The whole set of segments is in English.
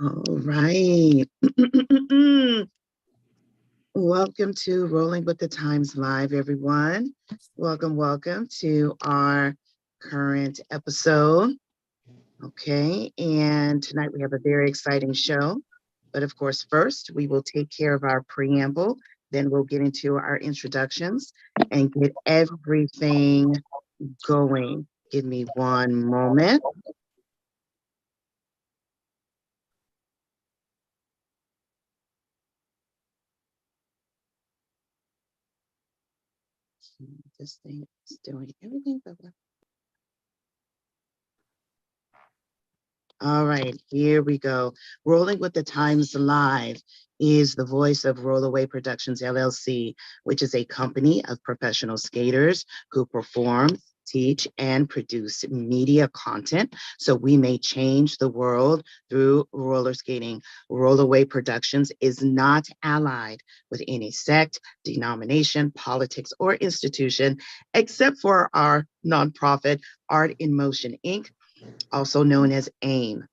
All right. Welcome to Rolling with the Times Live, everyone. Welcome to our current episode. Okay, and tonight we have a very exciting show. But of course, first we will take care of our preamble, then we'll get into our introductions and get everything going. Give me one moment. This thing is doing everything but all right, here we go. Rolling with the Times Live is the voice of Rolloway Productions LLC, which is a company of professional skaters who perform, teach, and produce media content so we may change the world through roller skating. Rolloway Productions is not allied with any sect, denomination, politics, or institution, except for our nonprofit Art in Motion, Inc., also known as AIM.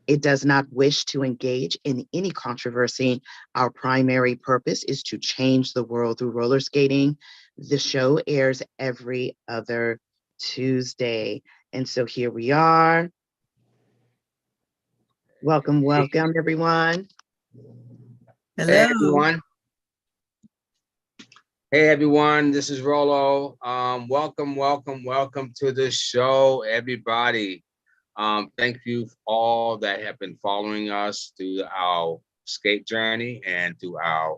It does not wish to engage in any controversy. Our primary purpose is to change the world through roller skating. The show airs every other Tuesday. And so here we are. Welcome, everyone. Hello. Hey, everyone. Hey, everyone. This is Rollo. Welcome to the show, everybody. Thank you for all that have been following us through our skate journey and through our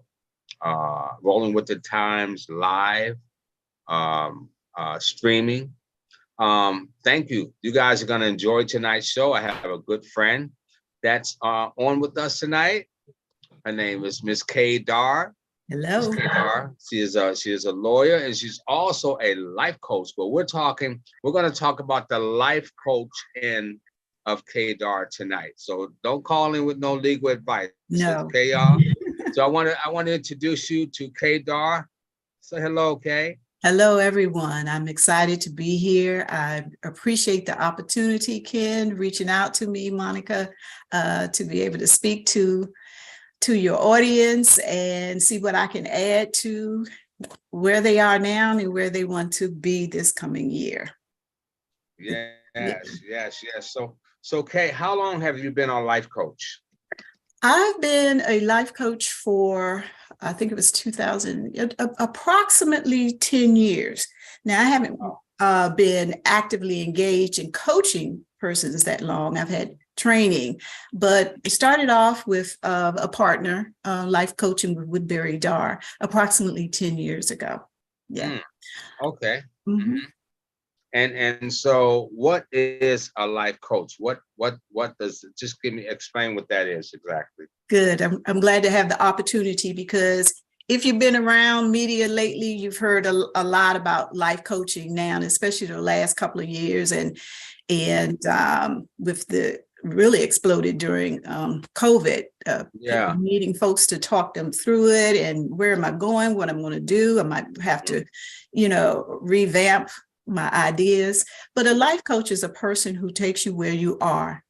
Rolling with the Times live streaming. Thank you. You guys are going to enjoy tonight's show. I have a good friend that's on with us tonight. Her name is Miss Kaye Darr. Hello. Miss Kaye Darr. She is a lawyer and she's also a life coach. But we're going to talk about the life coach of Kaye Darr tonight. So don't call in with no legal advice. No. Okay, y'all. So I want to introduce you to Kaye Darr. Say hello, Kaye. Hello, everyone. I'm excited to be here. I appreciate the opportunity, Ken, reaching out to me, Monica, to be able to speak to your audience and see what I can add to where they are now and where they want to be this coming year. Yes. So Kaye, how long have you been a life coach? I've been a life coach for, I think it was 2000, approximately 10 years. Now, I haven't been actively engaged in coaching persons that long. I've had training, but it started off with a partner, life coaching with Darr, approximately 10 years ago. Yeah. Okay. Mm-hmm. And so what is a life coach? What does it, just explain what that is exactly. Good. I'm glad to have the opportunity because if you've been around media lately, you've heard a lot about life coaching now, and especially the last couple of years and with the really exploded during COVID, needing folks to talk them through it and where am I going, what I'm going to do. I might have to, revamp my ideas. But a life coach is a person who takes you where you are,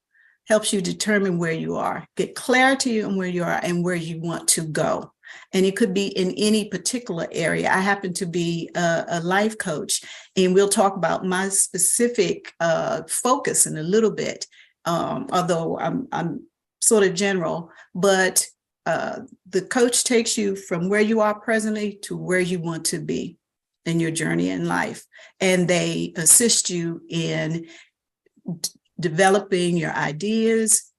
helps you determine where you are, get clarity on where you are and where you want to go. And it could be in any particular area. I happen to be a life coach, and we'll talk about my specific focus in a little bit, although I'm sort of general, but the coach takes you from where you are presently to where you want to be in your journey in life. And they assist you in developing your ideas,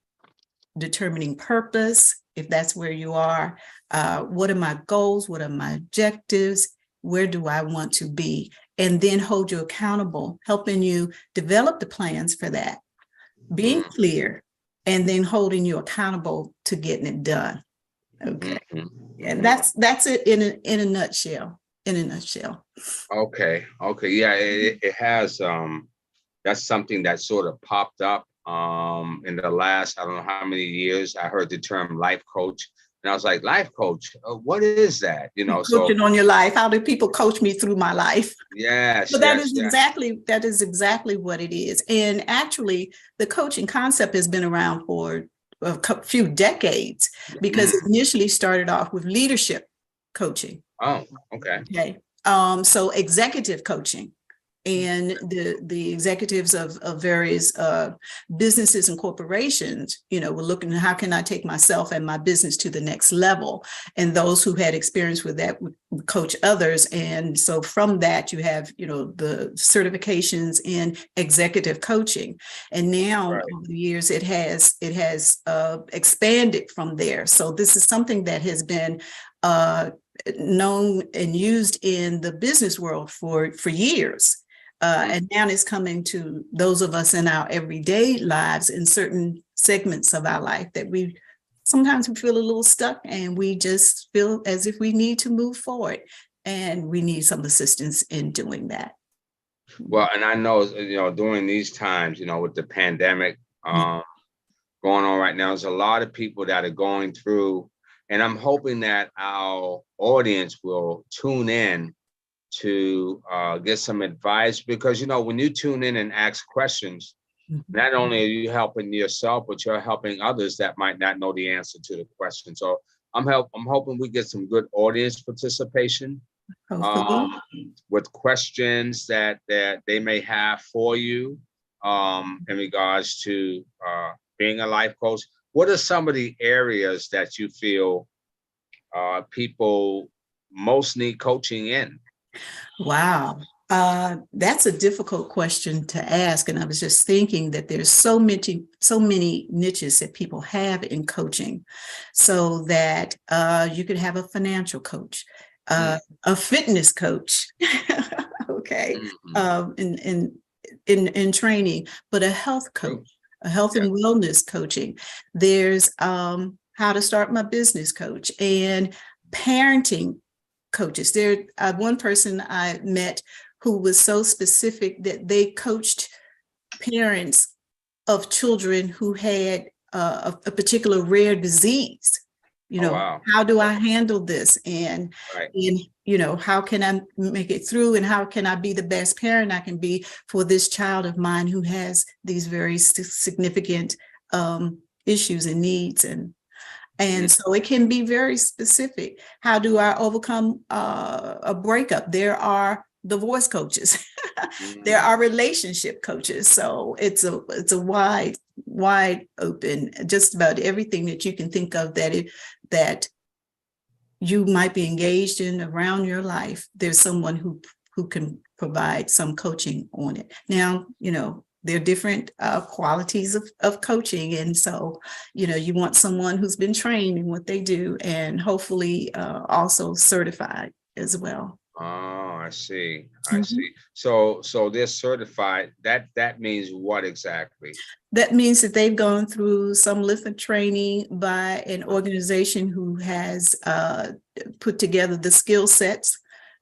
determining purpose, if that's where you are. What are my goals? What are my objectives? Where do I want to be? And then hold you accountable, helping you develop the plans for that, being clear, and then holding you accountable to getting it done. Okay. And that's it in a nutshell. Okay. Yeah, it has that's something that sort of popped up in the last, I don't know how many years. I heard the term life coach. And I was like, life coach, what is that? Coaching on your life. How do people coach me through my life? Yes. But that is exactly what it is. And actually, the coaching concept has been around for few decades, because it initially started off with leadership coaching. Oh, okay. Okay. So executive coaching, and the executives of various businesses and corporations, were looking at how can I take myself and my business to the next level. And those who had experience with that would coach others. And so from that, you have, the certifications in executive coaching. And now over the years, it has expanded from there. So this is something that has been known and used in the business world for years. And now it's coming to those of us in our everyday lives, in certain segments of our life, that sometimes we feel a little stuck, and we just feel as if we need to move forward, and we need some assistance in doing that. Well, and I know, during these times, with the pandemic going on right now, there's a lot of people that are going through, and I'm hoping that our audience will tune in to get some advice, because when you tune in and ask questions, not only are you helping yourself, but you're helping others that might not know the answer to the question. So I'm hoping we get some good audience participation with questions that they may have for you in regards to being a life coach. What are some of the areas that you feel people most need coaching in? Wow. That's a difficult question to ask. And I was just thinking that there's so many niches that people have in coaching, so that you could have a financial coach, a fitness coach, okay, in training, but a health coach, a health and wellness coaching. There's how to start my business coach, and parenting coaches. There, one person I met who was so specific that they coached parents of children who had a particular rare disease. Wow. How do I handle this? And how can I make it through? And how can I be the best parent I can be for this child of mine who has these very significant issues and needs? And so it can be very specific. How do I overcome a breakup? There are divorce coaches. There are relationship coaches. So it's a wide open, just about everything that you can think of that you might be engaged in around your life. There's someone who can provide some coaching on it. Now, there are different qualities of coaching. And so, you want someone who's been trained in what they do, and hopefully also certified as well. Oh, I see. I see. So they're certified. That means what exactly? That means that they've gone through some length of training by an organization who has put together the skill sets,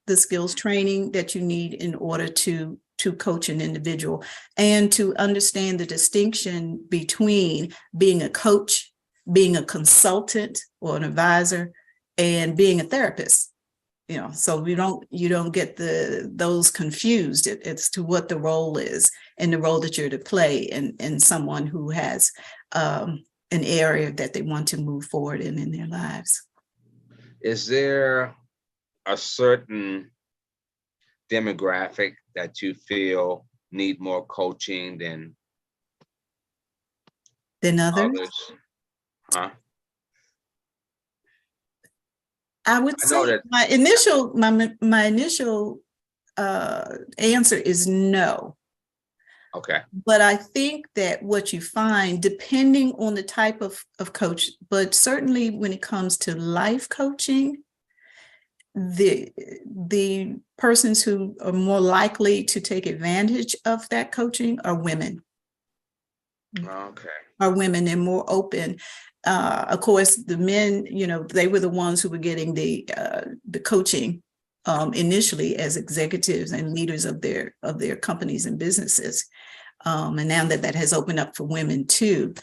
the skills training that you need in order to coach an individual, and to understand the distinction between being a coach, being a consultant or an advisor, and being a therapist. So you don't get those confused as to what the role is, and the role that you're to play in someone who has an area that they want to move forward in their lives. Is there a certain demographic that you feel need more coaching than others? Huh? I would say my initial answer is no. Okay. But I think that what you find, depending on the type of coach, but certainly when it comes to life coaching, the persons who are more likely to take advantage of that coaching are women. Okay. Are women, and more open. Of course, the men, they were the ones who were getting the coaching initially as executives and leaders of their companies and businesses. And now that has opened up for women too.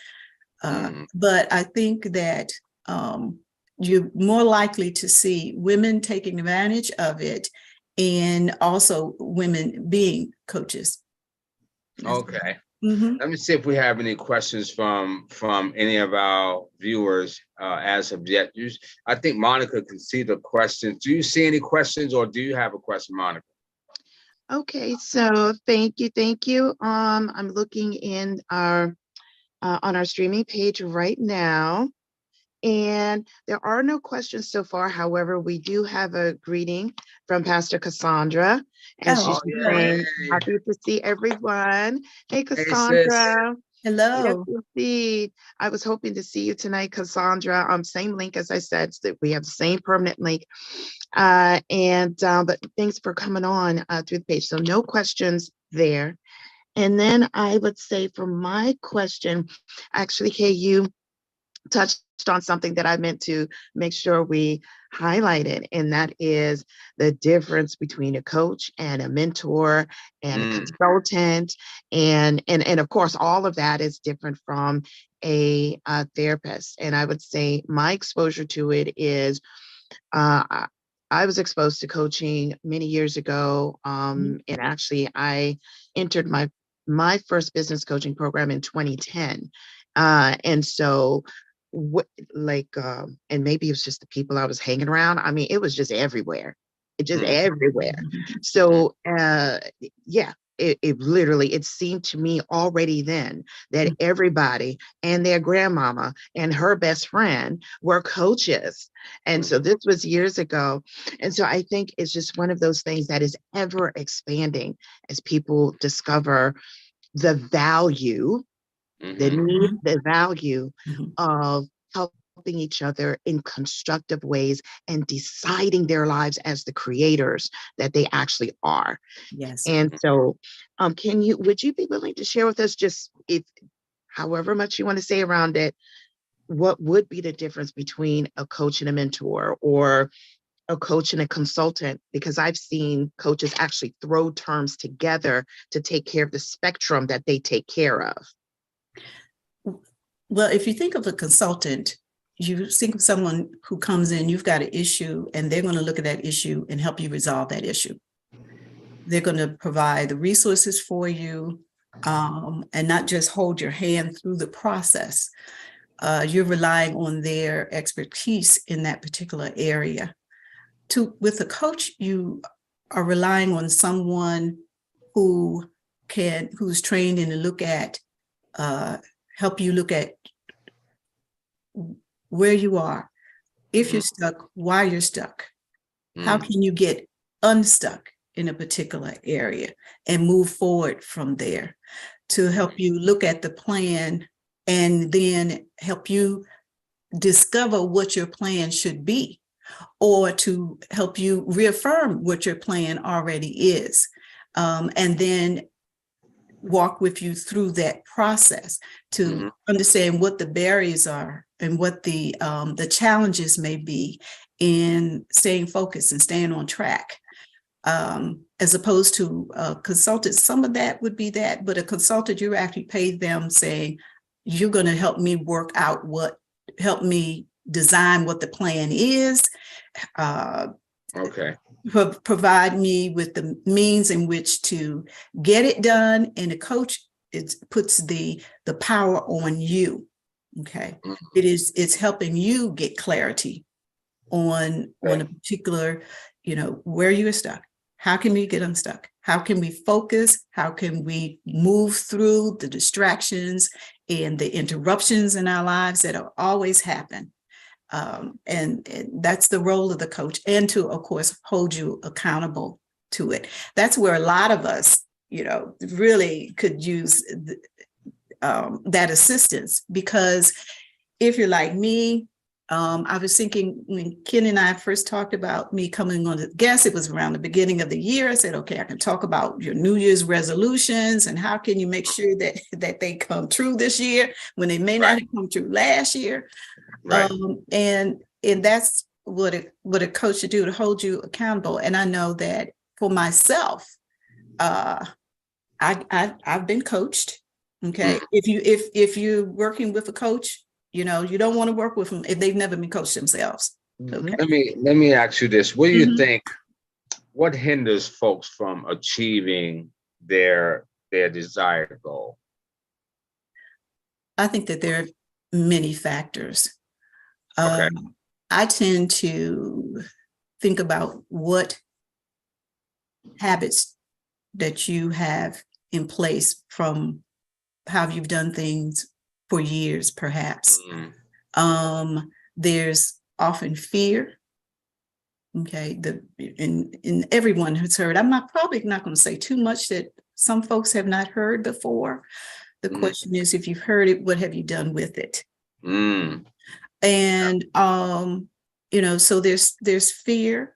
But I think that you're more likely to see women taking advantage of it, and also women being coaches. Okay. Mhm. Let me see if we have any questions from any of our viewers as of yet. I think Monica can see the questions. Do you see any questions, or do you have a question, Monica? Okay, so thank you, thank you. I'm looking in our on our streaming page right now, and there are no questions so far. However, we do have a greeting from Pastor Cassandra, and she's Oh, just good. saying, Yay. happy to see everyone. Hey, Hey, sis. Cassandra. Yes, Hello. indeed. I was hoping to see you tonight, Cassandra. Same link as I said, so that we have the same permanent link. But thanks for coming on through the page. So no questions there. And then I would say for my question, actually, Kay, you touched on something that I meant to make sure we highlighted, and that is the difference between a coach and a mentor and a consultant. And of course, all of that is different from a therapist. And I would say my exposure to it is I was exposed to coaching many years ago. And actually I entered my first business coaching program in 2010. And so and maybe it was just the people I was hanging around. I mean, it was just everywhere. It just everywhere. So yeah, it literally, it seemed to me already then that everybody and their grandmama and her best friend were coaches. And so this was years ago. And so I think it's just one of those things that is ever expanding as people discover the value, the value of helping each other in constructive ways and deciding their lives as the creators that they actually are. Yes. And so would you be willing to share with us, just if however much you want to say around it, what would be the difference between a coach and a mentor, or a coach and a consultant? Because I've seen coaches actually throw terms together to take care of the spectrum that they take care of. Well, if you think of a consultant, you think of someone who comes in, you've got an issue, and they're going to look at that issue and help you resolve that issue. They're going to provide the resources for you, and not just hold your hand through the process. You're relying on their expertise in that particular area. With a coach, you are relying on someone who's trained in to look at, help you look at where you are, if you're stuck, why you're stuck, how can you get unstuck in a particular area and move forward from there, to help you look at the plan and then help you discover what your plan should be, or to help you reaffirm what your plan already is, and then walk with you through that process to understand what the barriers are and what the challenges may be in staying focused and staying on track. As opposed to a consultant, some of that would be that, but a consultant, you actually pay them saying, you're going to help me work out help me design what the plan is. Provide me with the means in which to get it done, and the coach puts the power on you. Okay, it's helping you get clarity on a particular, where you are stuck. How can we get unstuck? How can we focus? How can we move through the distractions and the interruptions in our lives that always happen? And that's the role of the coach, and to, of course, hold you accountable to it. That's where a lot of us, really could use that assistance, because if you're like me, I was thinking when Ken and I first talked about me coming on the guest, it was around the beginning of the year. I said, okay, I can talk about your New Year's resolutions and how can you make sure that they come true this year when they may not have come true last year. Right. And that's what a coach should do, to hold you accountable. And I know that for myself, I've been coached. Okay. If you're working with a coach, you don't want to work with them if they've never been coached themselves. Okay. Let me ask you this. What do you think, what hinders folks from achieving their desired goal? I think that there are many factors. Okay. I tend to think about what habits that you have in place from how you've done things for years, perhaps. There's often fear. Okay, in everyone who's heard, probably not going to say too much that some folks have not heard before. The question is, if you've heard it, what have you done with it? And so there's fear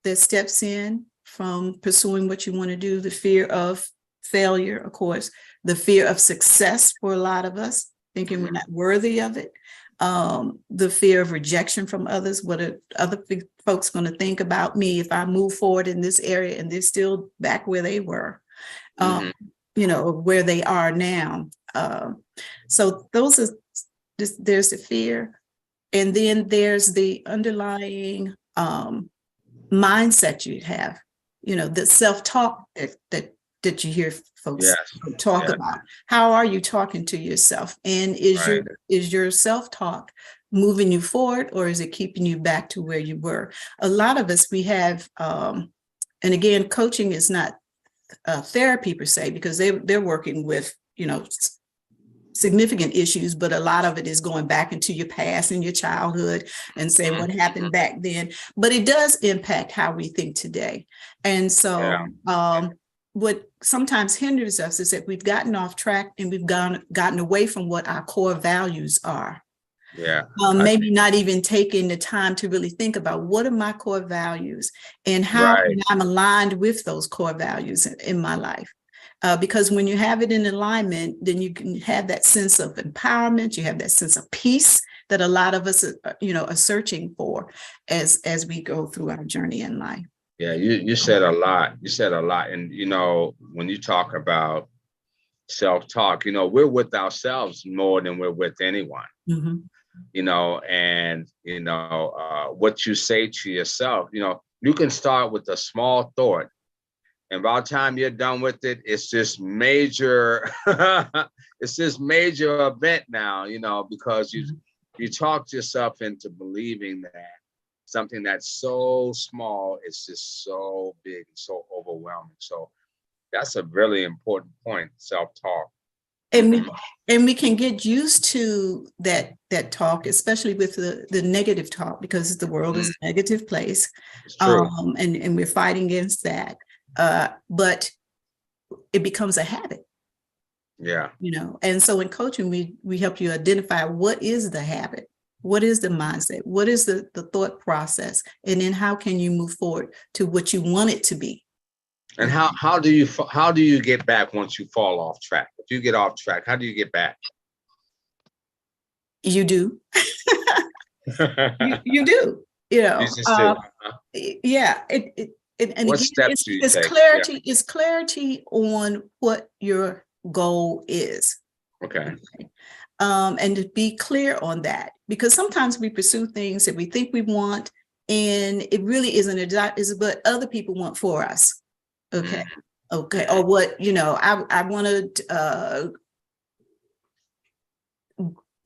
that steps in from pursuing what you want to do, the fear of failure, of course, the fear of success for a lot of us, thinking we're not worthy of it. The fear of rejection from others. What are other folks going to think about me if I move forward in this area and they're still back where they were, where they are now. So there's the fear. And then there's the underlying mindset you have, the self-talk that you hear folks talk about. How are you talking to yourself? And is your self-talk moving you forward, or is it keeping you back to where you were? A lot of us, we have, and again, coaching is not therapy per se, because they're working with, significant issues, but a lot of it is going back into your past and your childhood and saying what happened back then. But it does impact how we think today. And so what sometimes hinders us is that we've gotten off track and we've gotten away from what our core values are. Maybe not even taking the time to really think about what are my core values and how I'm aligned with those core values in my life. Because when you have it in alignment, then you can have that sense of empowerment. You have that sense of peace that a lot of us, are searching for as we go through our journey in life. Yeah, you said a lot. You said a lot. And, when you talk about self-talk, we're with ourselves more than we're with anyone, and, what you say to yourself, you can start with a small thought. And by the time you're done with it, it's this major, major event now, because you talk yourself into believing that something that's so small is just so big, so overwhelming. So that's a really important point, self-talk. And we can get used to that talk, especially with the negative talk, because the world is a negative place. It's true. And we're fighting against that. But it becomes a habit. And so in coaching, we help you identify what is the habit, what is the mindset, what is the thought process, and then how can you move forward to what you want it to be. And how do you get back once you fall off track? If you get off track, how do you get back? You do. you do. You just do. Yeah. And what again, steps do you it's take? clarity. It's clarity on what your goal is. Okay. And to be clear on that, because sometimes we pursue things that we think we want, and it really isn't is what other people want for us. Okay. Okay. Or what, I want to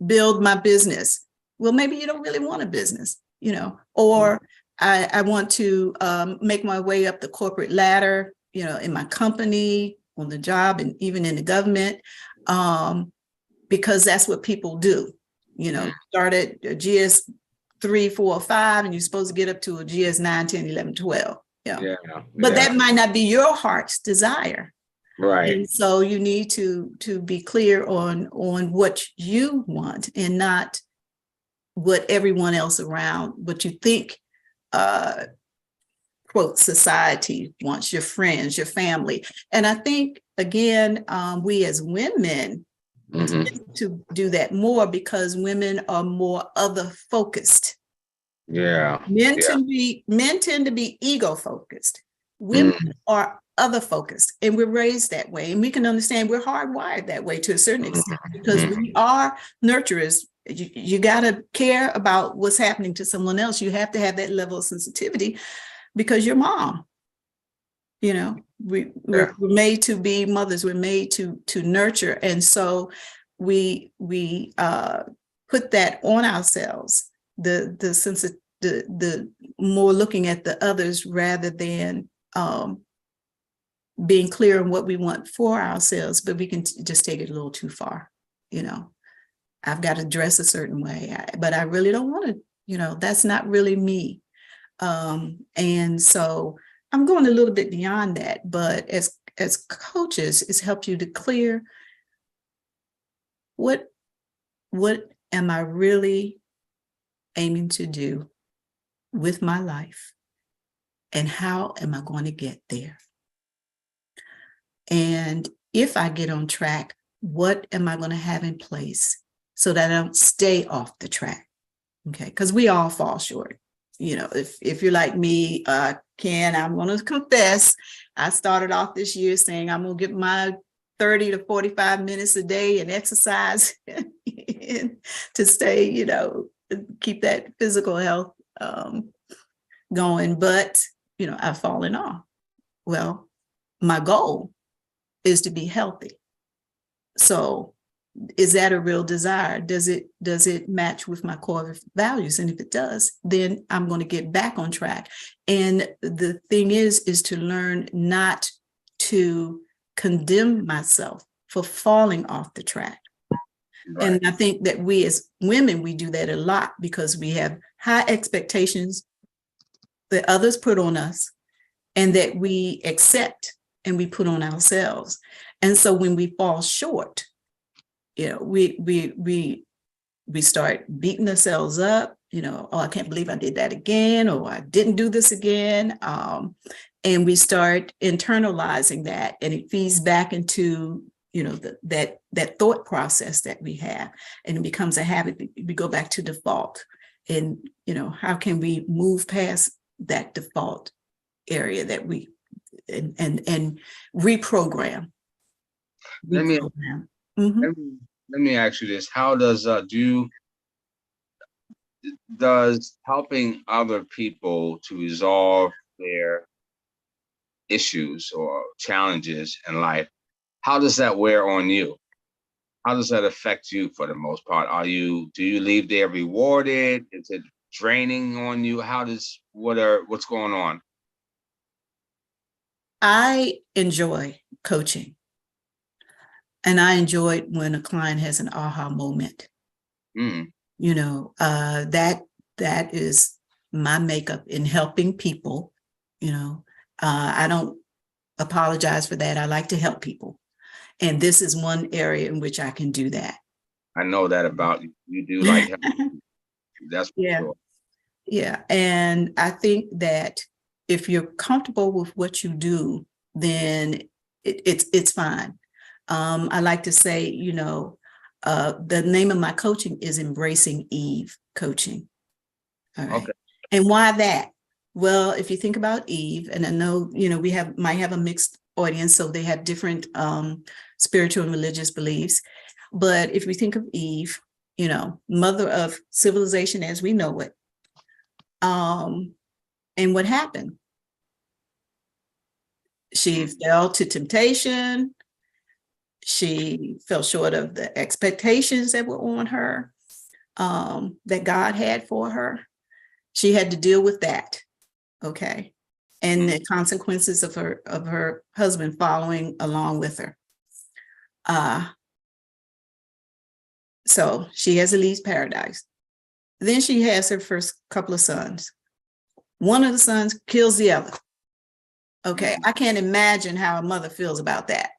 build my business. Well, maybe you don't really want a business, or I want to make my way up the corporate ladder, in my company, on the job, and even in the government, because that's what people do. Start at a GS 3, 4, 5, and you're supposed to get up to a GS 9, 10, 11, 12. But that might not be your heart's desire. Right. And so you need to be clear on what you want, and not what everyone else around, what you think, quote, society wants, your friends, your family. And I think, again, we as women tend to do that more, because women are more other focused. Men tend to be ego focused. Women are other focused, and we're raised that way. And we can understand we're hardwired that way to a certain extent, because we are nurturers. You got to care about what's happening to someone else. You have to have that level of sensitivity, because your mom, we're made to be mothers. We're made to nurture. And so we put that on ourselves, the sense of the more looking at the others rather than being clear on what we want for ourselves, but we can just take it a little too far. I've got to dress a certain way, but I really don't want to, that's not really me. And so I'm going a little bit beyond that, but as coaches, it's helped you to clear what am I really aiming to do with my life, and how am I going to get there? And if I get on track, what am I going to have in place so that I don't stay off the track? Okay, because we all fall short. If you're like me, Ken, I'm going to confess, I started off this year saying I'm going to get my 30 to 45 minutes a day and exercise to stay, keep that physical health going. But, I've fallen off. Well, my goal is to be healthy. So is that a real desire? Does it match with my core values? And if it does, then I'm going to get back on track. And the thing is to learn not to condemn myself for falling off the track. Right. And I think that we as women, we do that a lot because we have high expectations that others put on us and that we accept and we put on ourselves. And so when we fall short, we start beating ourselves up, oh, I can't believe I did that again, or I didn't do this again. And we start internalizing that, and it feeds back into, that thought process that we have, and it becomes a habit. We go back to default. And, how can we move past that default area that we and reprogram? Let me ask you this. How does does helping other people to resolve their issues or challenges in life, how does that wear on you? How does that affect you for the most part? Do you leave there rewarded? Is it draining on you? What's going on? I enjoy coaching. And I enjoy it when a client has an aha moment. Mm. That is my makeup in helping people. I don't apologize for that. I like to help people. And this is one area in which I can do that. I know that about you. You do like helping. That's for sure. Yeah. And I think that if you're comfortable with what you do, then it's fine. I like to say, the name of my coaching is Embracing Eve Coaching. All right. Okay. And why that? Well, if you think about Eve, and I know, we might have a mixed audience, so they have different spiritual and religious beliefs. But if we think of Eve, mother of civilization as we know it, and what happened? She fell to temptation. She fell short of the expectations that were on her, that God had for her. She had to deal with that, okay, and the consequences of her husband following along with her. So she has to leave paradise. Then she has her first couple of sons. One of the sons kills the other. Okay, I can't imagine how a mother feels about that.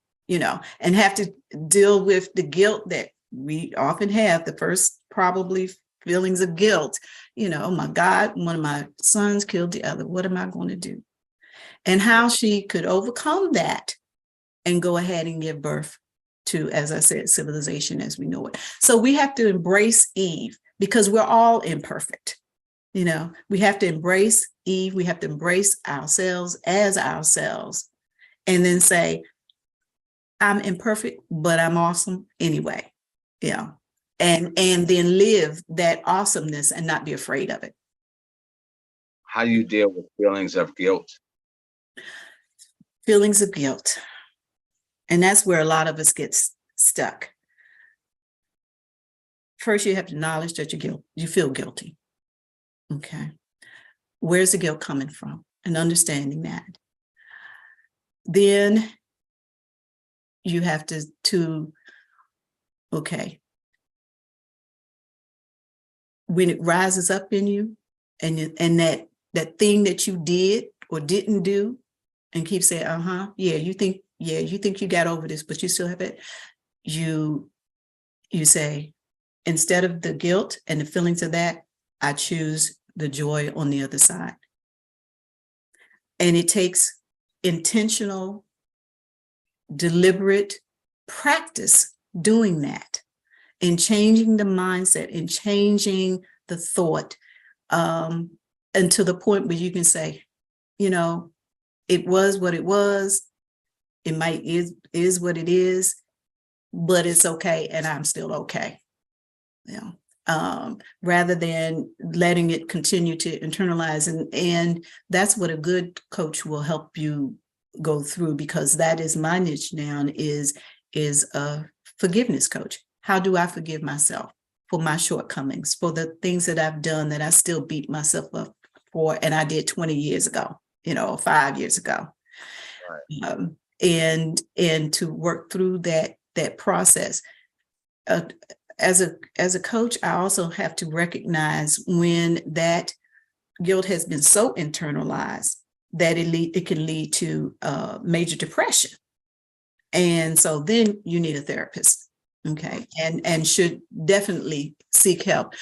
And have to deal with the guilt that we often have, the first probably feelings of guilt. Oh my God, one of my sons killed the other. What am I going to do? And how she could overcome that and go ahead and give birth to, as I said, civilization as we know it. So we have to embrace Eve because we're all imperfect. We have to embrace Eve. We have to embrace ourselves as ourselves and then say, I'm imperfect, but I'm awesome anyway. And then live that awesomeness and not be afraid of it. How do you deal with feelings of guilt? Feelings of guilt. And that's where a lot of us get stuck. first you have to acknowledge that you feel guilty. Okay. Where's the guilt coming from? And understanding that. Then you have to okay, when it rises up in you and that thing that you did or didn't do and keep saying, you think you got over this, but you still have it. You say, instead of the guilt and the feelings of that, I choose the joy on the other side. And it takes intentional, deliberate practice doing that and changing the mindset and changing the thought until the point where you can say, it was what it was. It might is what it is, but it's okay. And I'm still okay. Rather than letting it continue to internalize. And that's what a good coach will help you go through, because that is my niche now, is a forgiveness coach. How do I forgive myself for my shortcomings, for the things that I've done that I still beat myself up for, and I did 20 years ago, 5 years ago. Right. And to work through that process. As a coach, I also have to recognize when that guilt has been so internalized that it can lead to major depression. And so then you need a therapist, okay, and should definitely seek help.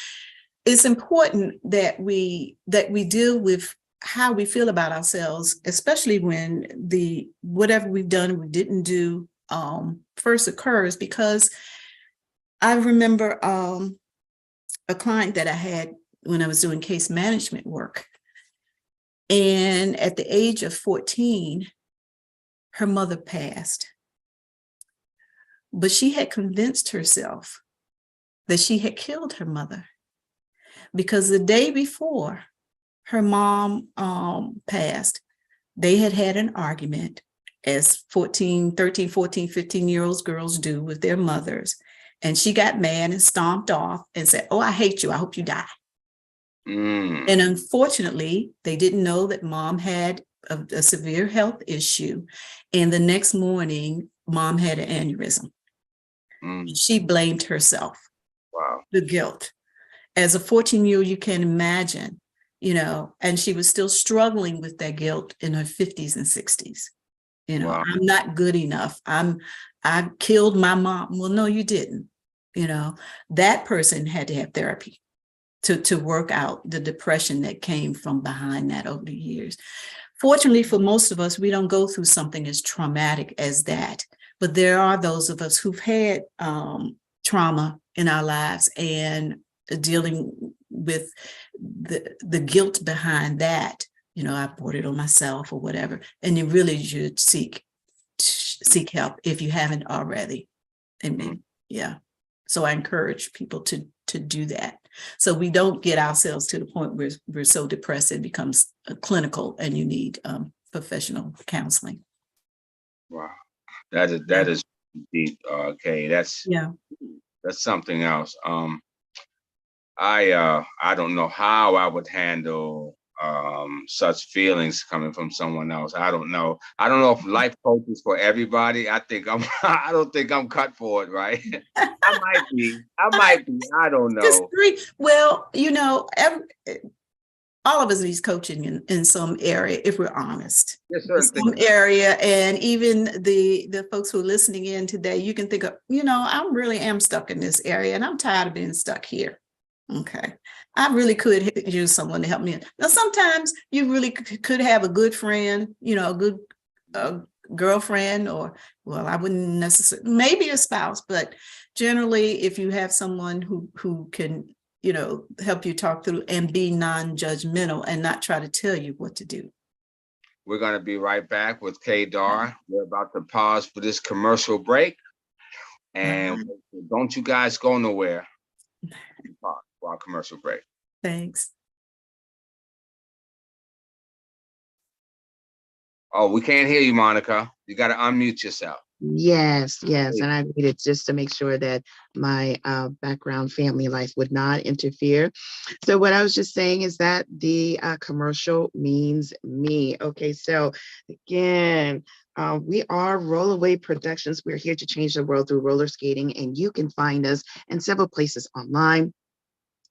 It's important that we deal with how we feel about ourselves, especially when whatever we've done or we didn't do first occurs, because I remember a client that I had when I was doing case management work. And at the age of 14, her mother passed. But she had convinced herself that she had killed her mother, because the day before her mom passed, they had an argument, as 13, 14, 15-year-old girls do with their mothers. And she got mad and stomped off and said, "Oh, I hate you. I hope you die." And unfortunately, they didn't know that mom had a severe health issue. And the next morning, mom had an aneurysm. She blamed herself. Wow. The guilt. As a 14-year-old, you can imagine, and she was still struggling with that guilt in her 50s and 60s. Wow. I'm not good enough. I killed my mom. Well, no, you didn't. That person had to have therapy to work out the depression that came from behind that over the years. Fortunately, for most of us, we don't go through something as traumatic as that. But there are those of us who've had trauma in our lives and dealing with the guilt behind that. I brought it on myself or whatever. And you really should seek help if you haven't already. Amen. Yeah. So I encourage people to do that, so we don't get ourselves to the point where we're so depressed it becomes clinical and you need professional counseling. Wow, that is deep, Kaye. That's something else. I don't know how I would handle such feelings coming from someone else. I don't know if life coach is for everybody. I don't think I'm cut for it, right? I might be. I don't know. Well, all of us needs coaching in some area, if we're honest. Some area, and even the folks who are listening in today, you can think of, I really am stuck in this area and I'm tired of being stuck here. Okay. I really could use someone to help me. Now, sometimes you really could have a good friend, a good girlfriend, or, well, I wouldn't necessarily, maybe a spouse, but generally, if you have someone who can, help you talk through and be non-judgmental and not try to tell you what to do. We're going to be right back with Kaye Darr. We're about to pause for this commercial break. And don't you guys go nowhere. For our commercial break. Thanks. Oh, we can't hear you, Monica. You got to unmute yourself. Yes, yes. And I read it just to make sure that my background family life would not interfere. So what I was just saying is that the commercial means me. Okay, so again, we are Rolloway Productions. We're here to change the world through roller skating, and you can find us in several places online.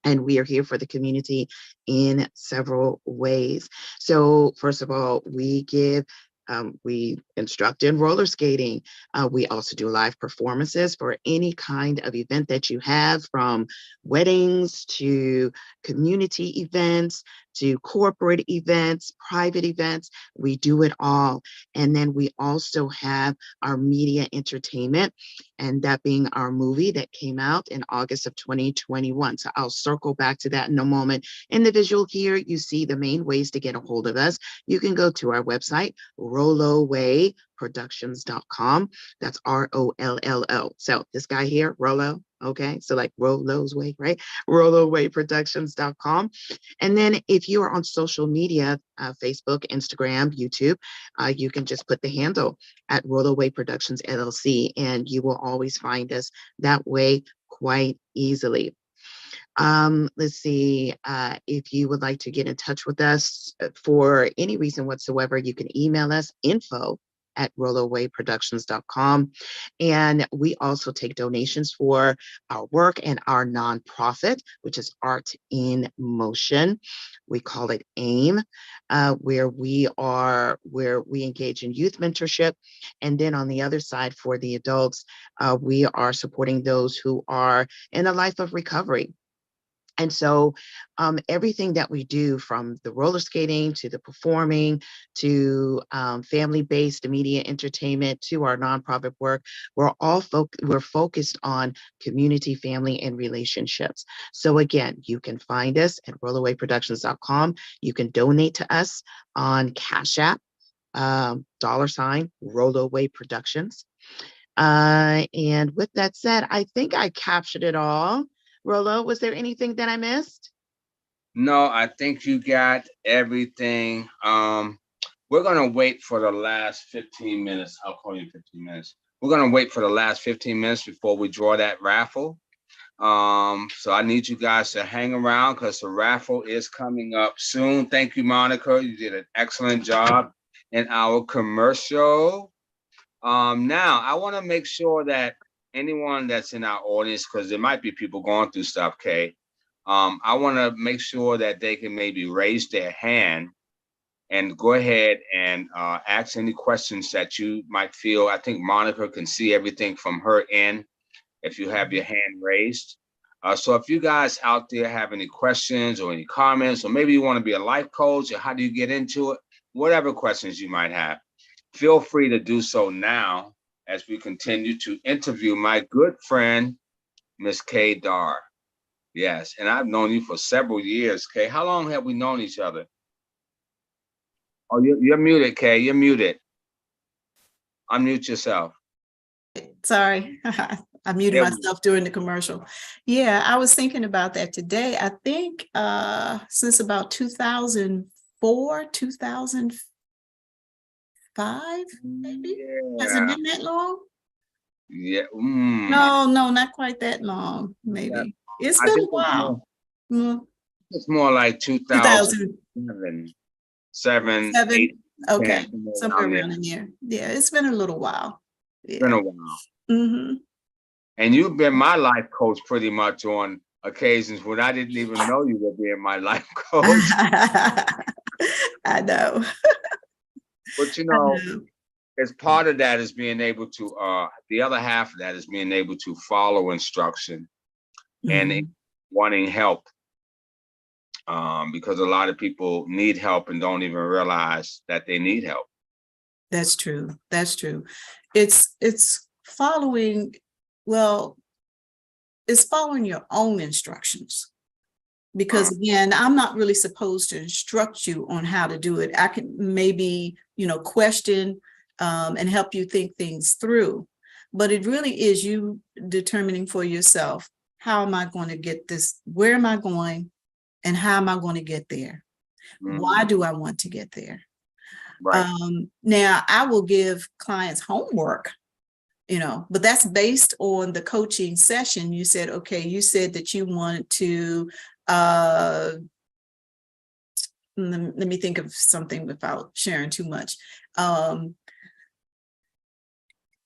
And we are here for the community in several ways. So first of all, we instruct in roller skating. We also do live performances for any kind of event that you have, from weddings to community events to corporate events, private events. We do it all. And then we also have our media entertainment, and that being our movie that came out in August of 2021. So I'll circle back to that in a moment. In the visual here, you see the main ways to get a hold of us. You can go to our website, rollowayproductions.com. That's ROLLO. So this guy here, Rollo, okay? So like Rollo's way, right? rollowayproductions.com. And then if you are on social media, Facebook, Instagram, YouTube, you can just put the handle at Rolloway Productions LLC, and you will always find us that way quite easily. Let's see, if you would like to get in touch with us for any reason whatsoever, you can email us info@rollowayproductions.com. And we also take donations for our work and our nonprofit, which is Art in Motion. We call it AIM, where we engage in youth mentorship. And then on the other side, for the adults, we are supporting those who are in a life of recovery. And so everything that we do, from the roller skating to the performing to family-based media entertainment to our nonprofit work, we're focused on community, family, and relationships. So again, you can find us at rollowayproductions.com. You can donate to us on CashApp, $Rolloway Productions. And with that said, I think I captured it all. Rollo, was there anything that I missed? No, I think you got everything. We're gonna wait for the last 15 minutes. I'll call you 15 minutes. We're gonna wait for the last 15 minutes before we draw that raffle. So I need you guys to hang around because the raffle is coming up soon. Thank you, Monica. You did an excellent job in our commercial. Now I want to make sure that anyone that's in our audience, because there might be people going through stuff, Kaye. I want to make sure that they can maybe raise their hand and go ahead and ask any questions that you might feel. I think Monica can see everything from her end if you have your hand raised. So if you guys out there have any questions or any comments, or maybe you want to be a life coach, or how do you get into it, whatever questions you might have, feel free to do so now as we continue to interview my good friend, Miss Kaye Darr. Yes, and I've known you for several years, Kaye. How long have we known each other? Oh, you're muted, Kaye. You're muted. Unmute yourself. Sorry, I muted myself during the commercial. Yeah, I was thinking about that today. I think since about 2004, 2005, maybe. Yeah. Has it been that long? Yeah. No, not quite that long. Maybe it's been a while. It's more like 2007, 7, 8. Okay, somewhere around in there. Yeah, it's been a little while. It's been a while. Mm-hmm. And you've been my life coach pretty much on occasions when I didn't even know you were being my life coach. I know. But you know, as part of that is being able to, the other half of that is being able to follow instruction and wanting help. Because a lot of people need help and don't even realize that they need help. That's true. That's true. It's following, it's following your own instructions. Because again, I'm not really supposed to instruct you on how to do it. I can maybe, question and help you think things through. But it really is you determining for yourself, how am I going to get this? Where am I going? And how am I going to get there? Why do I want to get there? Right. Now, I will give clients homework you know, but that's based on the coaching session. You said, okay, you said that you wanted to, let me think of something without sharing too much.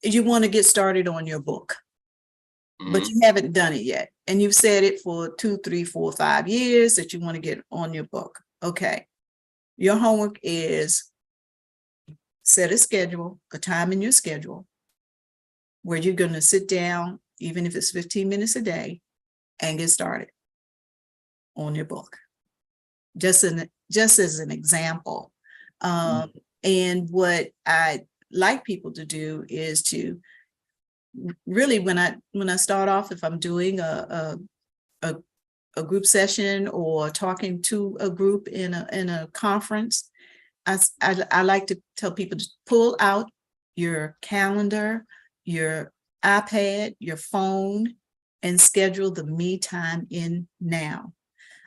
You want to get started on your book, but you haven't done it yet. And you've said it for 2, 3, 4, 5 years that you want to get on your book. Okay. Your homework is set a schedule, a time in your schedule where you're going to sit down, even if it's 15 minutes a day, and get started on your book. Just as an example. And what I like people to do is to really, when I start off, if I'm doing a group session or talking to a group in a conference, I like to tell people to pull out your calendar, your iPad, your phone, and schedule the me time in now.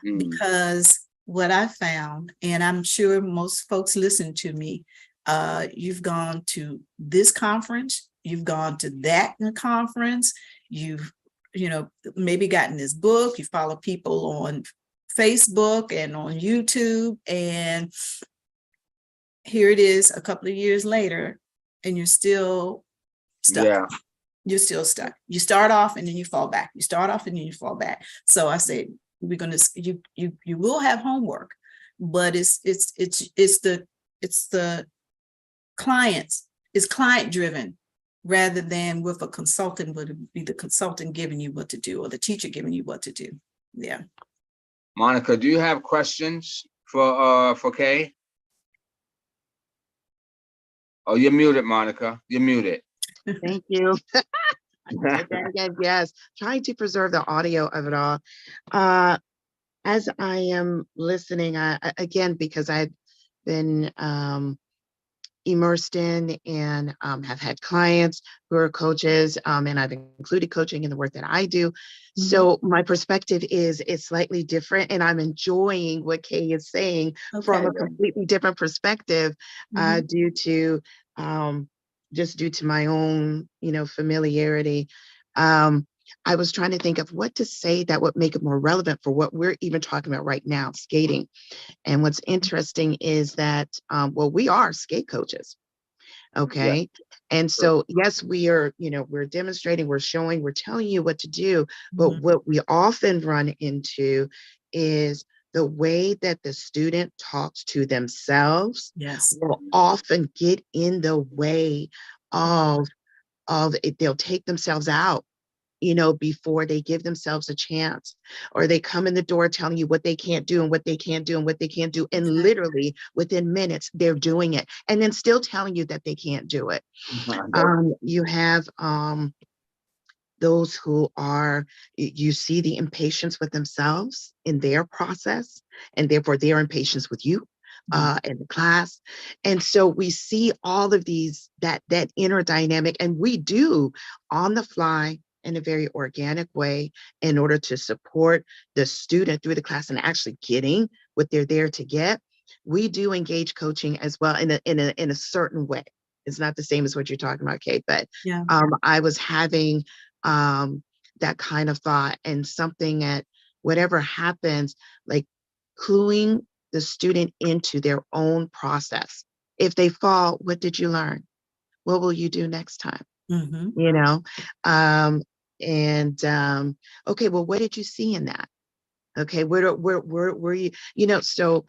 Because what I found, and I'm sure most folks listen to me, you've gone to this conference, you've gone to that conference, you've, you know, maybe gotten this book, you follow people on Facebook and on YouTube, and here it is a couple of years later, and you're still stuck. Yeah. You're still stuck. You start off and then you fall back. You start off and then you fall back. So I said, we're gonna, you will have homework, but it's the clients, it's client driven rather than with a consultant, would it be the consultant giving you what to do or the teacher giving you what to do. Yeah. Monica, do you have questions for Kaye? Oh, you're muted, Monica. You're muted. Thank you. Yes, trying to preserve the audio of it all. As I am listening, again, because I've been immersed in and have had clients who are coaches, and I've included coaching in the work that I do. So my perspective is slightly different, and I'm enjoying what Kaye is saying from a completely different perspective, due to my own, you know, familiarity. I was trying to think of what to say that would make it more relevant for what we're even talking about right now, skating. And what's interesting is that, well, we are skate coaches. Okay. Yeah. And so, yes, we are, you know, we're demonstrating, we're showing, we're telling you what to do. But what we often run into is the way that the student talks to themselves will often get in the way of it. They'll take themselves out, you know, before they give themselves a chance, or they come in the door telling you what they can't do and what they can't do and what they can't do. And literally within minutes, they're doing it and then still telling you that they can't do it. You have those who are, you see the impatience with themselves in their process, and therefore their impatience with you in the class. And so we see all of these, that inner dynamic, and we do on the fly in a very organic way in order to support the student through the class and actually getting what they're there to get. We do engage coaching as well in a certain way. It's not the same as what you're talking about, Kaye, but I was having that kind of thought, and something at whatever happens, like cluing the student into their own process. If they fall, what did you learn? What will you do next time? You know, okay, well, what did you see in that? Okay, where you, you know, so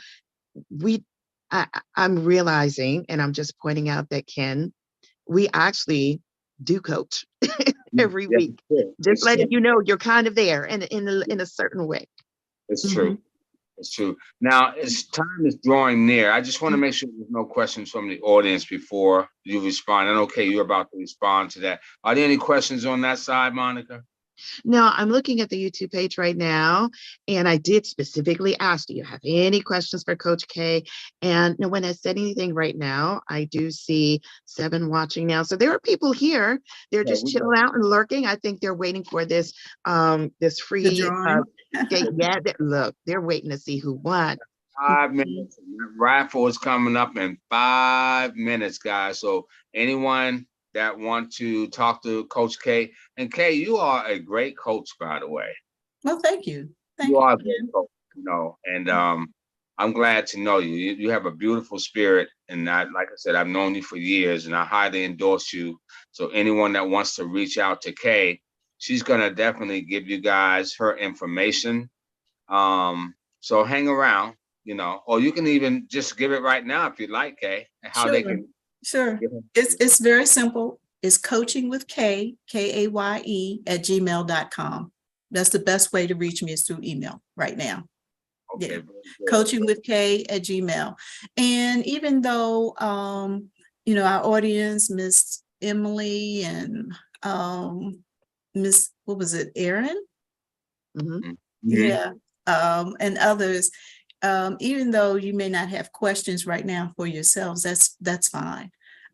I'm realizing, and I'm just pointing out that we actually do coach every week, just letting you know you're kind of there in a certain way. It's true. It's true. Now, as time is drawing near, I just want to make sure there's no questions from the audience before you respond. And okay, you're about to respond to that. Are there any questions on that side, Monica? No, I'm looking at the YouTube page right now, and I did specifically ask, do you have any questions for Coach Kaye? And no one has said anything right now. I do see 7 watching now. So there are people here. They're just chilling out and lurking. I think they're waiting for this this free look, they're waiting to see who won. 5 minutes. That raffle is coming up in 5 minutes, guys. So anyone that want to talk to Coach Kaye. And Kaye, you are a great coach, by the way. Well, thank you. Thank You you. are a great coach, and I'm glad to know you. You have a beautiful spirit, and like I said, I've known you for years, and I highly endorse you. So anyone that wants to reach out to Kaye, she's gonna definitely give you guys her information. So hang around, or you can even just give it right now if you'd like, Kaye, and how they can. Sure. It's very simple. It's coaching with Kaye, Kaye @gmail.com. That's the best way to reach me is through email right now. Okay, Yeah. Coaching with Kaye @gmail. And even though our audience, Miss Emily and Miss, what was it, Erin? Mm-hmm. Yeah. And others, even though you may not have questions right now for yourselves, that's fine.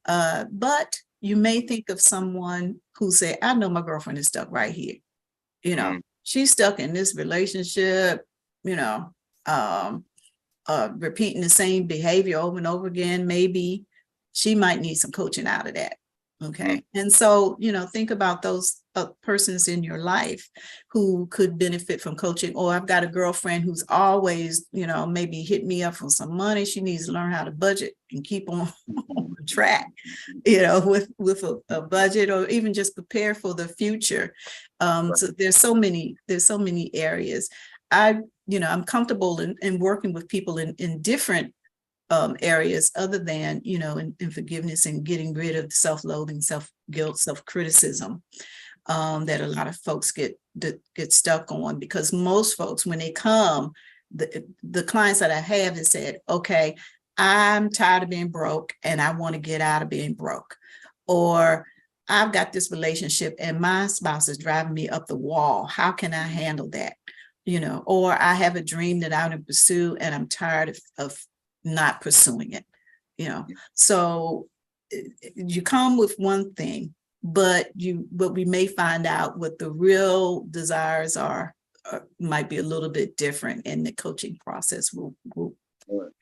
But you may think of someone who say, I know my girlfriend is stuck right here. She's stuck in this relationship, repeating the same behavior over and over again. Maybe she might need some coaching out of that. Okay. And so, think about those persons in your life who could benefit from coaching. Or I've got a girlfriend who's always, maybe hit me up for some money. She needs to learn how to budget and keep on track, with a budget, or even just prepare for the future. So there's so many areas. I'm comfortable in working with people in different areas other than, in forgiveness and getting rid of self-loathing, self-guilt, self-criticism that a lot of folks get stuck on, because most folks, when they come, the clients that I have has said, okay, I'm tired of being broke and I want to get out of being broke. Or I've got this relationship and my spouse is driving me up the wall. How can I handle that? Or I have a dream that I want to pursue and I'm tired of not pursuing it. So you come with one thing, but we may find out what the real desires are might be a little bit different, and the coaching process will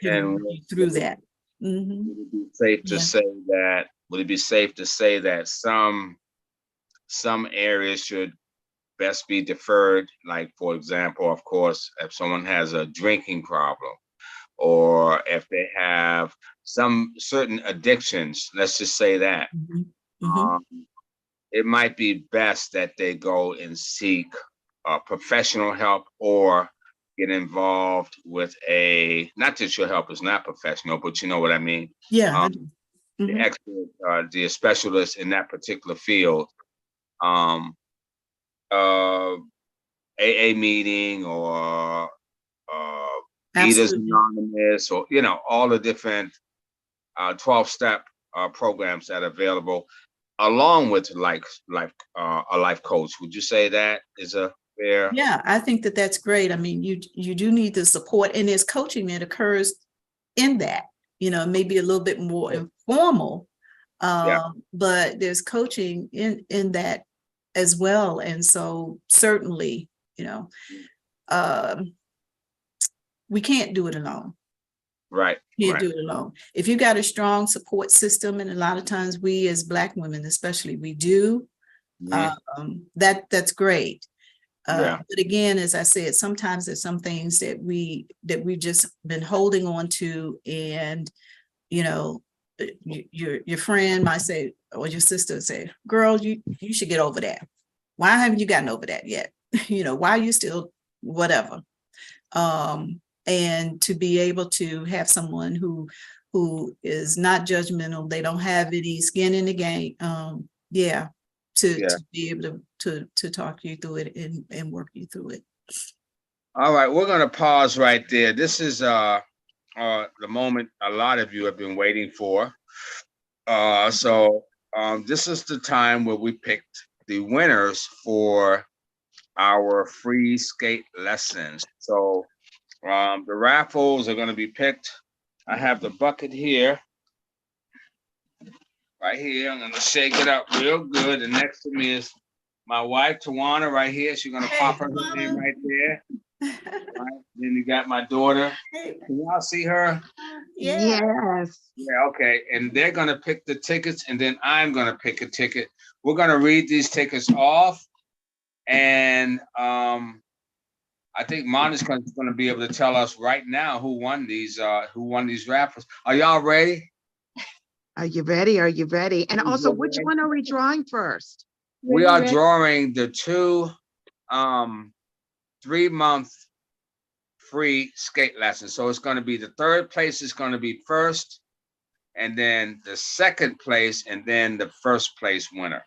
and you through that. Would it be safe to say that? Would it be safe to say that some areas should best be deferred? Like, for example, of course, if someone has a drinking problem, or if they have some certain addictions, let's just say that, it might be best that they go and seek professional help, or get involved with not that your help is not professional, but you know what I mean? Yeah. The expert, the specialist in that particular field, AA meeting, or Eaters Anonymous, or all the different 12-step programs that are available, along with a life coach. Would you say that is a fair? Yeah, I think that's great. I mean, you do need the support, and there's coaching that occurs in that. Maybe a little bit more informal, but there's coaching in that as well. And so certainly, we can't do it alone. Right. Can't do it alone. If you got a strong support system, and a lot of times we as Black women, especially, we do, that's great. But again, as I said, sometimes there's some things that we've just been holding on to, and your friend might say, or your sister say, girl, you should get over that. Why haven't you gotten over that yet? Why are you still whatever? And to be able to have someone who is not judgmental, they don't have any skin in the game, to be able to talk you through it and work you through it. All right, we're going to pause right there. This is the moment a lot of you have been waiting for. So this is the time where we picked the winners for our free skate lessons. So the raffles are going to be picked. I have the bucket here. Right here. I'm going to shake it up real good. And next to me is my wife, Tawana, right here. She's going to pop her name right there. Right. Then you got my daughter. Can y'all see her? Yeah. Yes. Yeah, okay. And they're gonna pick the tickets, and then I'm gonna pick a ticket. We're gonna read these tickets off, and I think Monica's gonna be able to tell us right now who won these raffles. Are y'all ready? Are you ready? Are you ready? And also, which ready? one are we drawing first? We are drawing the 2 3-month free skate lessons. So it's gonna be the third place is gonna be first, and then the second place, and then the first place winner.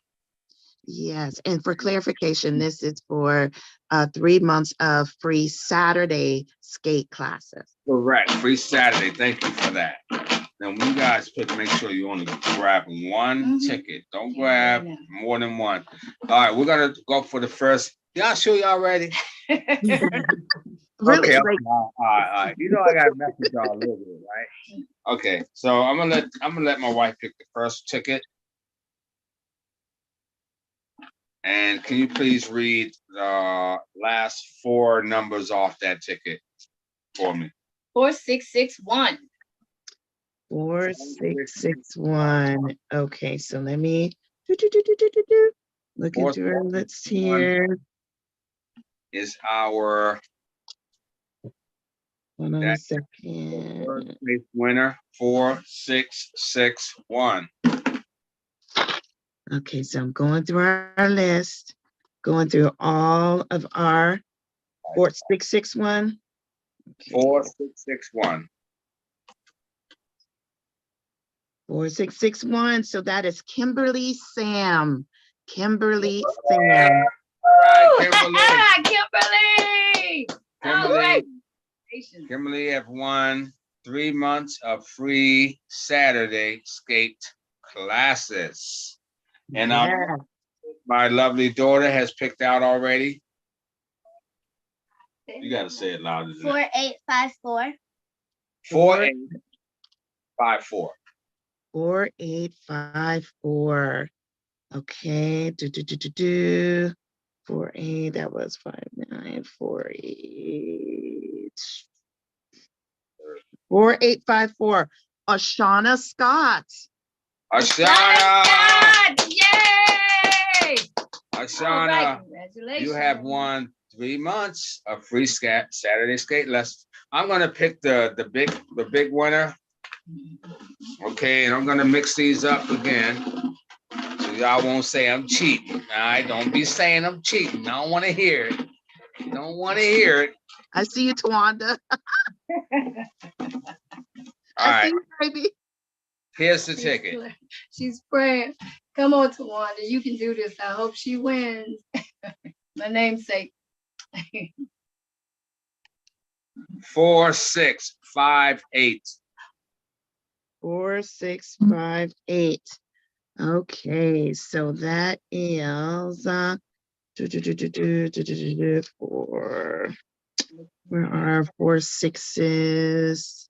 Yes. And for clarification, this is for 3 months of free Saturday skate classes. Correct. Free Saturday. Thank you for that. Now, when you guys pick, make sure you only grab one ticket. Don't grab more than one. All right, we're gonna go for the first. Y'all sure y'all ready? Really? Okay. Like, All right. You know I gotta mess with y'all a little bit, right? Okay. So I'm gonna let my wife pick the first ticket. And can you please read the last 4 numbers off that ticket for me? 4661. 4661. Okay, so let me look into our list here. Is our Hold on a second. first place winner 4661. Okay, so I'm going through our list, going through all of our 4661. Okay. 4661. 4661. So that is Kimberly Sam. Kimberly Sam. All right, Kimberly. All right. Kimberly have won 3 months of free Saturday skate classes. And Yeah. my lovely daughter has picked out already. You got to say it louder than that. 4854. 4854. 4854. Okay. 48. That was 5948. 4854. Ashana Scott. Ashana. Yay! Ashana, Congratulations. you have won 3 months of free Saturday skate lessons. I'm gonna pick the big winner. Okay, and I'm gonna mix these up again. So y'all won't say I'm cheating. All right, don't be saying I'm cheating. I don't want to hear it. Don't want to hear it. I see you, Tawanda. All right, see you, baby. here's the ticket. She's praying. Come on, Tawanda. You can do this. I hope she wins. My namesake. 4658. 4658. Okay, so that is four. Where are our 4 6s?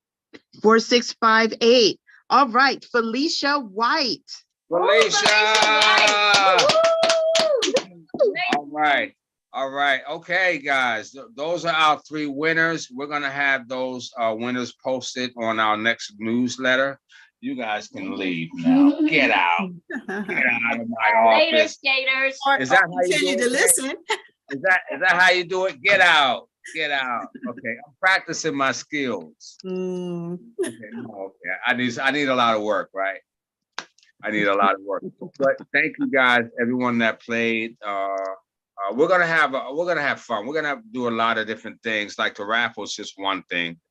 4658. All right, Felicia White. Felicia. All right. Okay, guys. Those are our 3 winners. We're gonna have those winners posted on our next newsletter. You guys can leave now. Get out. Get out of my office. Later, skaters. Is that how you Continue do to it? listen. Is that how you do it? Get out. Get out. Okay. I'm practicing my skills. Okay. I need a lot of work, right? I need a lot of work. But thank you guys, everyone that played. We're gonna have fun. We're gonna do a lot of different things. Like the raffle is just one thing.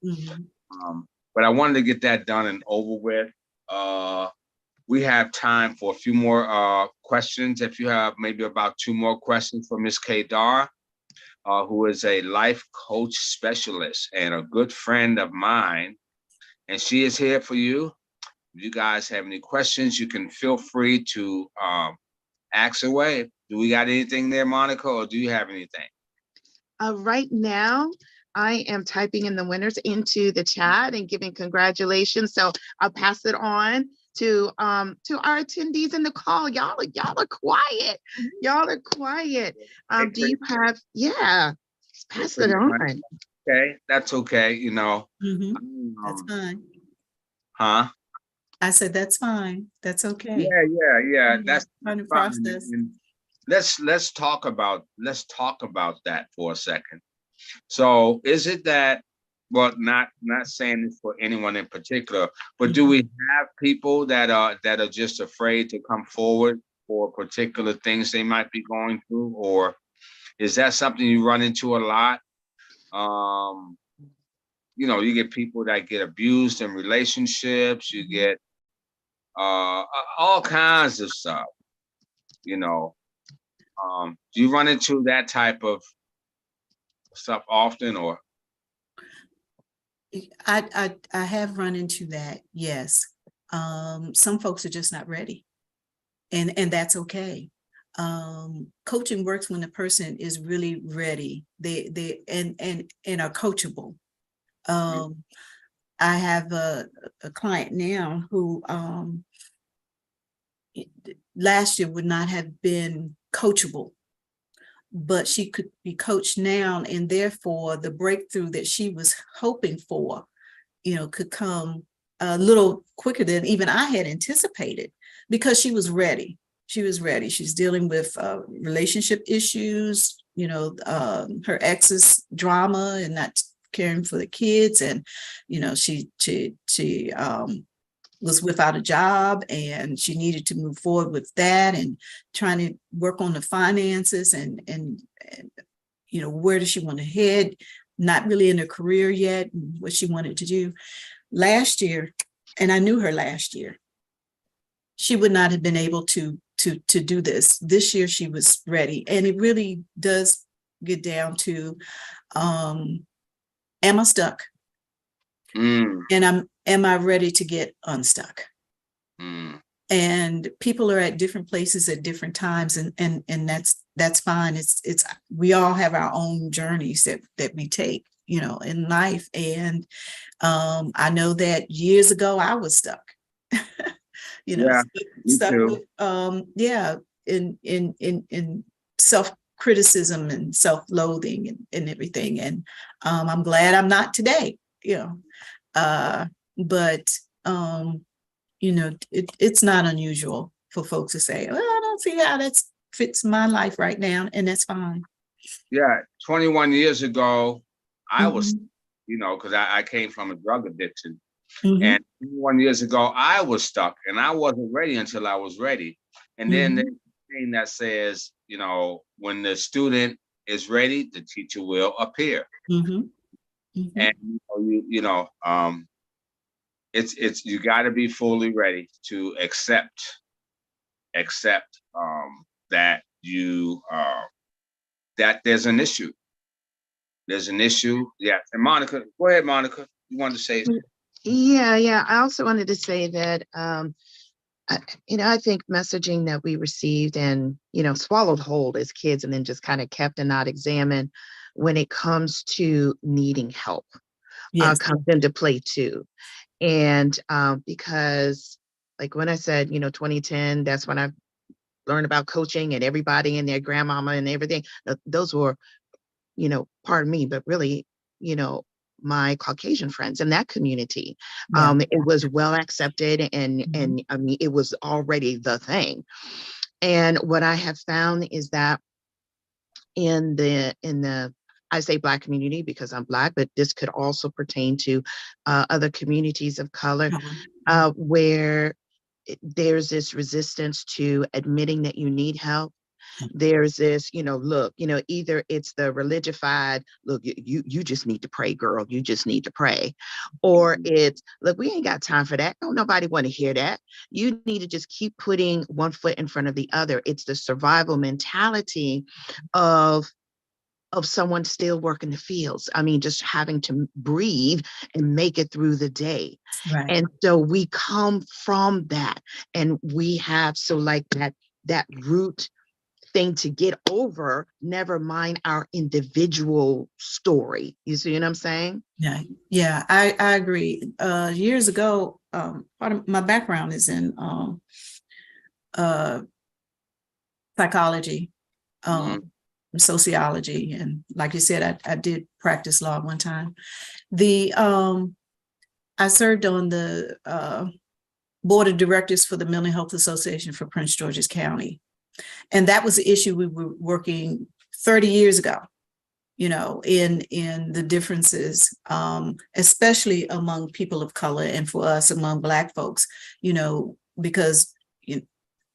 But I wanted to get that done and over with. We have time for a few more questions. If you have maybe about 2 more questions for Miss Kaye Darr, who is a life coach specialist and a good friend of mine, and she is here for you. If you guys have any questions, you can feel free to ask away. Do we got anything there, Monica, or do you have anything? Right now, I am typing in the winners into the chat and giving congratulations. So I'll pass it on to our attendees in the call. Y'all are quiet. Y'all are quiet. Do you have? Yeah, pass it on. Okay, that's okay. You know, That's fine. Huh? I said, that's fine. That's okay. Yeah. That's Part of the fine. process. And let's talk about that for a second. So is it that, well, not saying this for anyone in particular, but do we have people that are just afraid to come forward for particular things they might be going through, or is that something you run into a lot? You get people that get abused in relationships, you get all kinds of stuff, you know. Do you run into that type of stuff often, or? I have run into that, yes. Some folks are just not ready, and that's okay. Coaching works when the person is really ready. They and are coachable. I have a client now who last year would not have been coachable, but she could be coached now, and therefore the breakthrough that she was hoping for, could come a little quicker than even I had anticipated, because she was ready. She was ready. She's dealing with relationship issues, her ex's drama and not caring for the kids. And, she was without a job, and she needed to move forward with that, and trying to work on the finances and where does she want to head, not really in her career yet, and what she wanted to do. Last year, and I knew her last year, she would not have been able to do this. This year she was ready. And it really does get down to, am I stuck? And am I ready to get unstuck? And people are at different places at different times, and that's fine. It's we all have our own journeys that we take, in life. And I know that years ago I was stuck. Stuck with in self-criticism and self-loathing and everything. And I'm glad I'm not today, but it's not unusual for folks to say, well, I don't see how that fits my life right now, and that's fine. Yeah, 21 years ago, I was, because I came from a drug addiction. And 21 years ago, I was stuck, and I wasn't ready until I was ready. And then the thing that says, when the student is ready, the teacher will appear. And it's you got to be fully ready to accept that that there's an issue. There's an issue. Yeah. And Monica, go ahead, Monica. You wanted to say something? Yeah. I also wanted to say that, I think messaging that we received and, swallowed whole as kids and then just kind of kept and not examined when it comes to needing help, comes into play too. And because like when I said, 2010, that's when I learned about coaching and everybody and their grandmama and everything. Those were, pardon me, but really, my Caucasian friends in that community. It was well accepted, and I mean, it was already the thing. And what I have found is that in the I say Black community because I'm Black, but this could also pertain to other communities of color, where there's this resistance to admitting that you need help. There's this, look, either it's the religified, look, you just need to pray, girl, you just need to pray. Or it's, look, we ain't got time for that. Don't nobody want to hear that. You need to just keep putting one foot in front of the other. It's the survival mentality of someone still working the fields. I mean, just having to breathe and make it through the day. Right. And so we come from that, and we have, so like that root thing to get over, never mind our individual story. You see what I'm saying? Yeah, I agree. Years ago, part of my background is in psychology, sociology, and like you said, I did practice law one time. I served on the board of directors for the Mental Health Association for Prince George's County. And that was the issue we were working 30 years ago, you know, in the differences, especially among people of color and for us among Black folks, you know, because you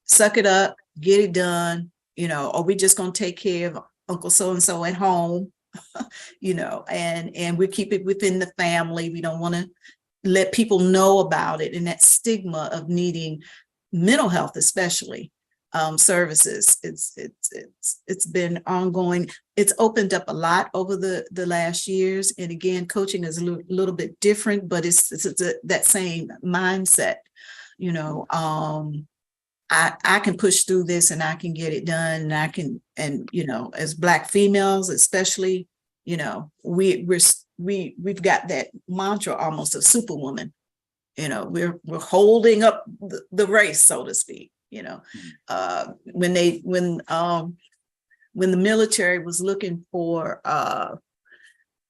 suck it up, get it done, you know, are we just going to take care of Uncle so-and-so at home, you know, and we keep it within the family. We don't want to let people know about it, and that stigma of needing mental health, especially services. It's been ongoing. It's opened up a lot over the last years, and again, coaching is a little bit different, but it's that same mindset. You know, I can push through this, and I can get it done, and I can, and you know, as Black females, especially, you know, we've got that mantra almost of Superwoman. You know, we're holding up the race, so to speak. You know, when the military was looking for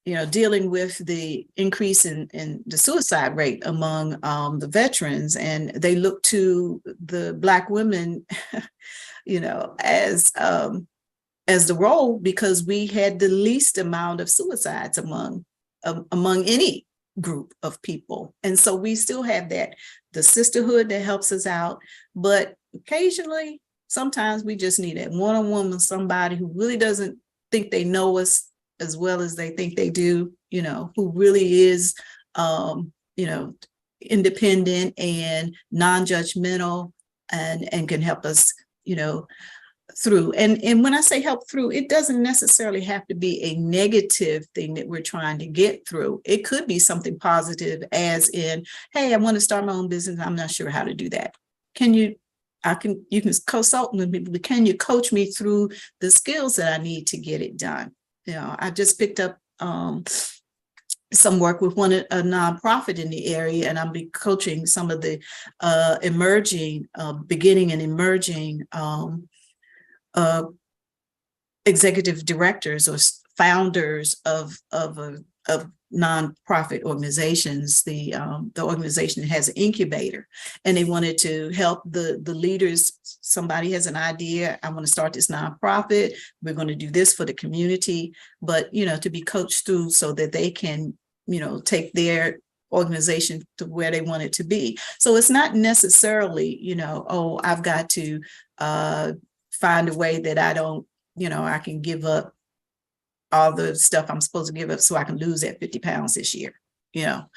you know, dealing with the increase in the suicide rate among the veterans, and they looked to the Black women, you know, as the role, because we had the least amount of suicides among any group of people. And so we still have the sisterhood that helps us out, but occasionally, sometimes we just need that one-on-one with somebody who really doesn't think they know us as well as they think they do, you know, who really is, you know, independent and non-judgmental and can help us, you know, through. And when I say help through, it doesn't necessarily have to be a negative thing that we're trying to get through. It could be something positive, as in, hey, I want to start my own business. I'm not sure how to do that. You can consult with me, but can you coach me through the skills that I need to get it done? You know, I just picked up some work with a nonprofit in the area, and I'll be coaching some of the beginning and emerging executive directors or founders of nonprofit organizations. The organization has an incubator, and they wanted to help the leaders. Somebody has an idea, I want to start this nonprofit, we're going to do this for the community, but you know, to be coached through so that they can, you know, take their organization to where they want it to be. So it's not necessarily, you know, oh, I've got to find a way that I don't, you know, I can give up all the stuff I'm supposed to give up so I can lose that 50 pounds this year. You know,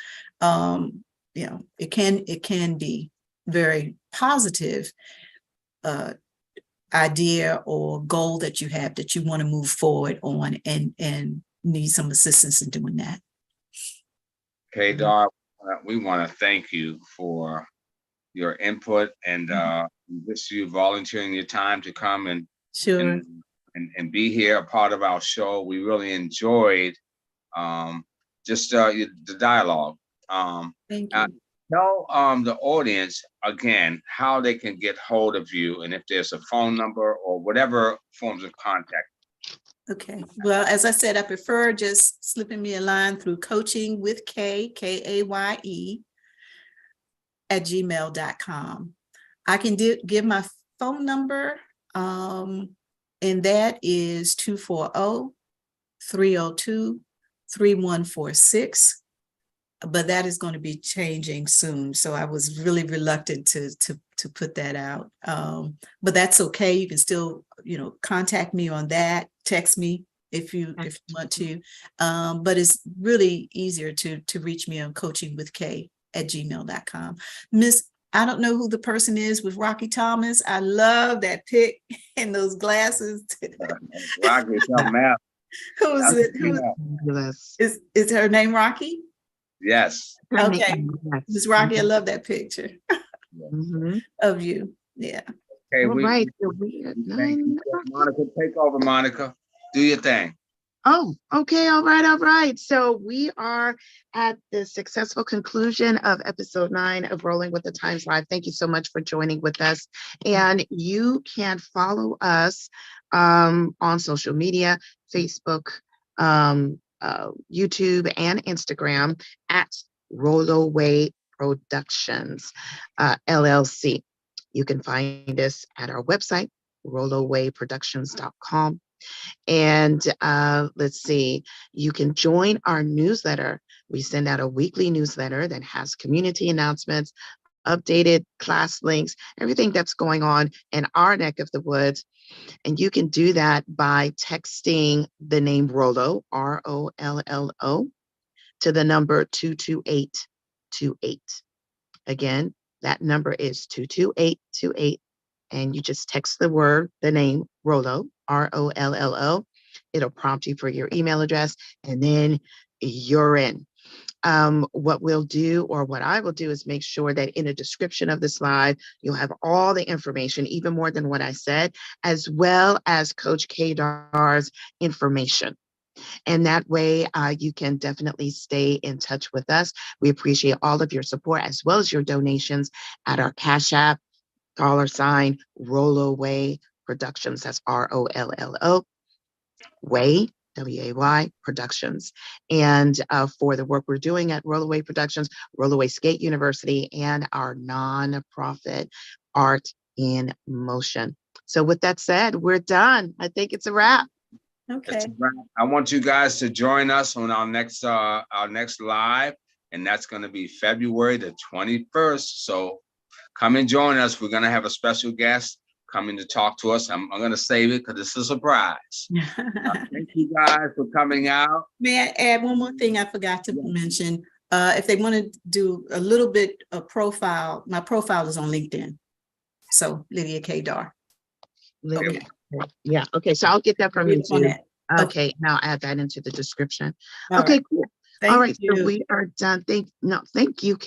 it can be very positive idea or goal that you have that you want to move forward on, and need some assistance in doing that. Okay, Darr, we want to thank you for your input and just you volunteering your time to come and Sure. and be here, a part of our show. We really enjoyed just the dialogue. Thank you. Tell the audience again how they can get hold of you, and if there's a phone number or whatever forms of contact. Okay. Well, as I said, I prefer just slipping me a line through coaching with Kaye, Kaye @gmail.com. I can give my phone number, and that is 240-302-3146. But that is going to be changing soon. So I was really reluctant to put that out. But that's okay. You can still, you know, contact me on that, text me if you want to. But it's really easier to reach me on coachingwithkaye@gmail.com. Miss, I don't know who the person is with Rocky Thomas. I love that pic and those glasses. Rocky, Who is it? Is her name Rocky? Yes. Okay. Miss Rocky, I love that picture of you. Yeah. Okay, All right. So Monica, take over, Monica. Do your thing. Oh, okay. All right. So we are at the successful conclusion of episode 9 of Rolling with the Times Live. Thank you so much for joining with us. And you can follow us on social media, Facebook, YouTube, and Instagram at Rolloway Productions LLC. You can find us at our website, rollowayproductions.com. And let's see, you can join our newsletter. We send out a weekly newsletter that has community announcements, updated class links, everything that's going on in our neck of the woods. And you can do that by texting the name Rollo, ROLLO, to the number 22828. Again, that number is 22828. And you just text the name Rollo, ROLLO. It'll prompt you for your email address, and then you're in. What we'll do, or what I will do, is make sure that in the description of this live, you'll have all the information, even more than what I said, as well as Coach Kaye Darr's information. And that way you can definitely stay in touch with us. We appreciate all of your support, as well as your donations at our CashApp, $ Rolloway Productions. That's ROLLO, Way, WAY Productions. And for the work we're doing at Rolloway Productions, Rolloway Skate University, and our nonprofit Art in Motion. So with that said, we're done. I think it's a wrap. Okay. I want you guys to join us on our next live, and that's going to be February the 21st. So come and join us. We're going to have a special guest coming to talk to us. I'm going to save it because it's a surprise. Thank you guys for coming out. May I add one more thing I forgot to mention? If they want to do a little bit of profile, my profile is on LinkedIn. So Lydia Kaye Darr. Okay. Yeah. Okay. So I'll get that from you too. Okay. Now add that into the description. Okay. Cool. All right. So we are done. Thank you, Kaye.